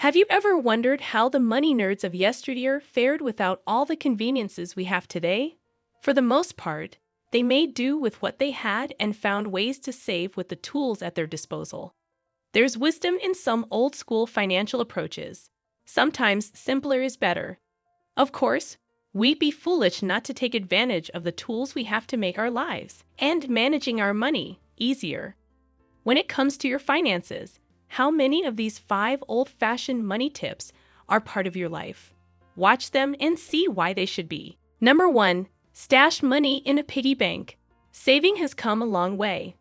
Have you ever wondered how the money nerds of yesteryear fared without all the conveniences we have today? For the most part, they made do with what they had and found ways to save with the tools at their disposal. There's wisdom in some old-school financial approaches. Sometimes simpler is better. Of course, we'd be foolish not to take advantage of the tools we have to make our lives and managing our money easier. When it comes to your finances, how many of these 5 old-fashioned money tips are part of your life? Watch them and see why they should be. Number 1. Stash money in a piggy bank. Saving has come a long way.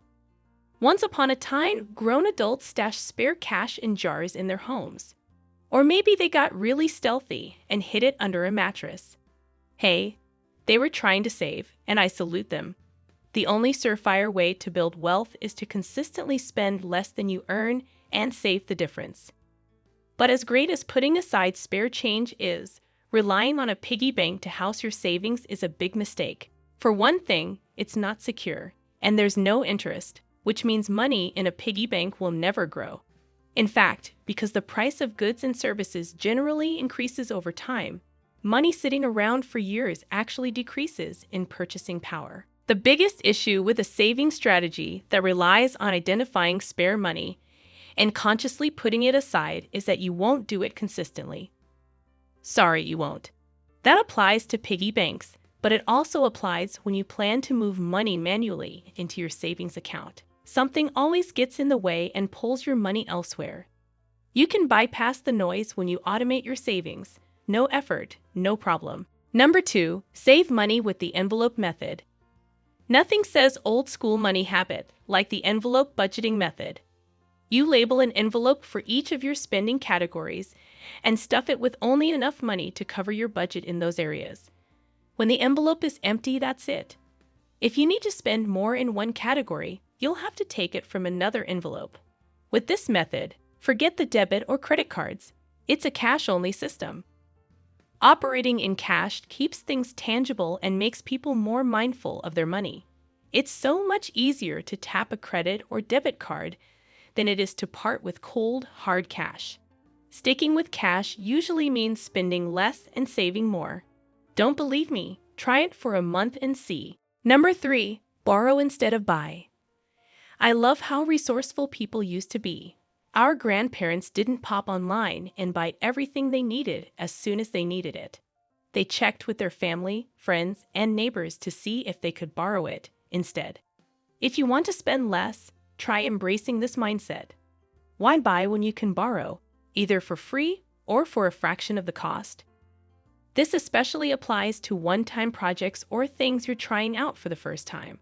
Once upon a time, grown adults stashed spare cash in jars in their homes. Or maybe they got really stealthy and hid it under a mattress. Hey, they were trying to save, and I salute them. The only surefire way to build wealth is to consistently spend less than you earn and save the difference. But as great as putting aside spare change is, relying on a piggy bank to house your savings is a big mistake. For one thing, it's not secure, and there's no interest, which means money in a piggy bank will never grow. In fact, because the price of goods and services generally increases over time, money sitting around for years actually decreases in purchasing power. The biggest issue with a saving strategy that relies on identifying spare money and consciously putting it aside is that you won't do it consistently. Sorry, you won't. That applies to piggy banks, but it also applies when you plan to move money manually into your savings account. Something always gets in the way and pulls your money elsewhere. You can bypass the noise when you automate your savings. No effort, no problem. Number 2, save money with the envelope method. Nothing says old-school money habit like the envelope budgeting method. You label an envelope for each of your spending categories and stuff it with only enough money to cover your budget in those areas. When the envelope is empty, that's it. If you need to spend more in one category, you'll have to take it from another envelope. With this method, forget the debit or credit cards. It's a cash-only system. Operating in cash keeps things tangible and makes people more mindful of their money. It's so much easier to tap a credit or debit card than it is to part with cold, hard cash. Sticking with cash usually means spending less and saving more. Don't believe me? Try it for a month and see. Number 3, borrow instead of buy. I love how resourceful people used to be. Our grandparents didn't pop online and buy everything they needed as soon as they needed it. They checked with their family, friends, and neighbors to see if they could borrow it instead. If you want to spend less, try embracing this mindset. Why buy when you can borrow, either for free or for a fraction of the cost? This especially applies to one-time projects or things you're trying out for the first time.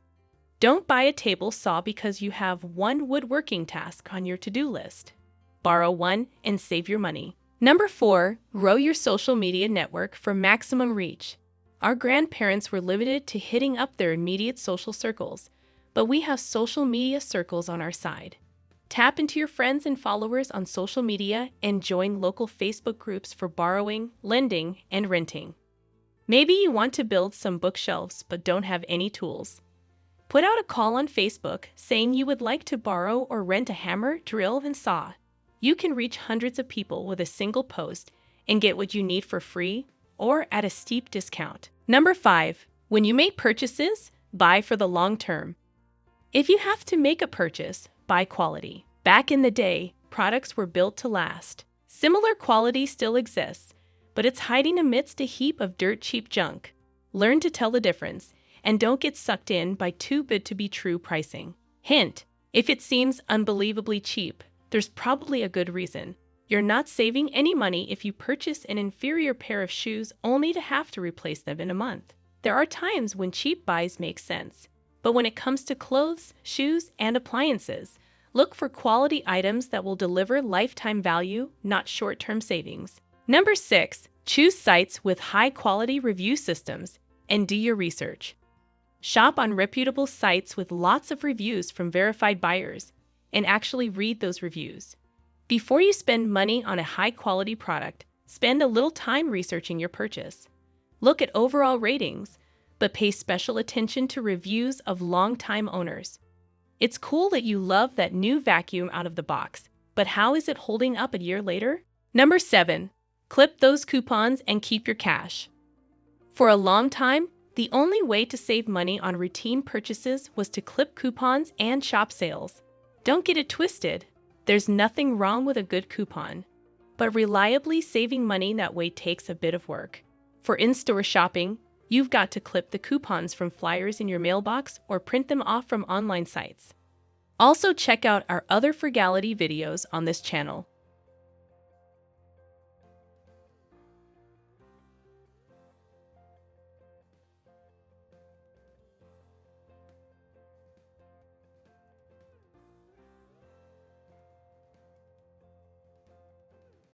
Don't buy a table saw because you have one woodworking task on your to-do list. Borrow one and save your money. Number 4, grow your social media network for maximum reach. Our grandparents were limited to hitting up their immediate social circles, but we have social media circles on our side. Tap into your friends and followers on social media and join local Facebook groups for borrowing, lending, and renting. Maybe you want to build some bookshelves but don't have any tools. Put out a call on Facebook saying you would like to borrow or rent a hammer, drill, and saw. You can reach hundreds of people with a single post and get what you need for free or at a steep discount. Number 5, when you make purchases, buy for the long term. If you have to make a purchase, buy quality. Back in the day, products were built to last. Similar quality still exists, but it's hiding amidst a heap of dirt-cheap junk. Learn to tell the difference, and don't get sucked in by too good to be true pricing. Hint, if it seems unbelievably cheap, there's probably a good reason. You're not saving any money if you purchase an inferior pair of shoes only to have to replace them in a month. There are times when cheap buys make sense, but when it comes to clothes, shoes, and appliances, look for quality items that will deliver lifetime value, not short-term savings. Number 6, choose sites with high-quality review systems and do your research. Shop on reputable sites with lots of reviews from verified buyers and actually read those reviews. Before you spend money on a high-quality product, spend a little time researching your purchase. Look at overall ratings, but pay special attention to reviews of long-time owners. It's cool that you love that new vacuum out of the box, but how is it holding up a year later? Number 7. Clip those coupons and keep your cash. For a long time, the only way to save money on routine purchases was to clip coupons and shop sales. Don't get it twisted. There's nothing wrong with a good coupon. But reliably saving money that way takes a bit of work. For in-store shopping, you've got to clip the coupons from flyers in your mailbox or print them off from online sites. Also check out our other frugality videos on this channel.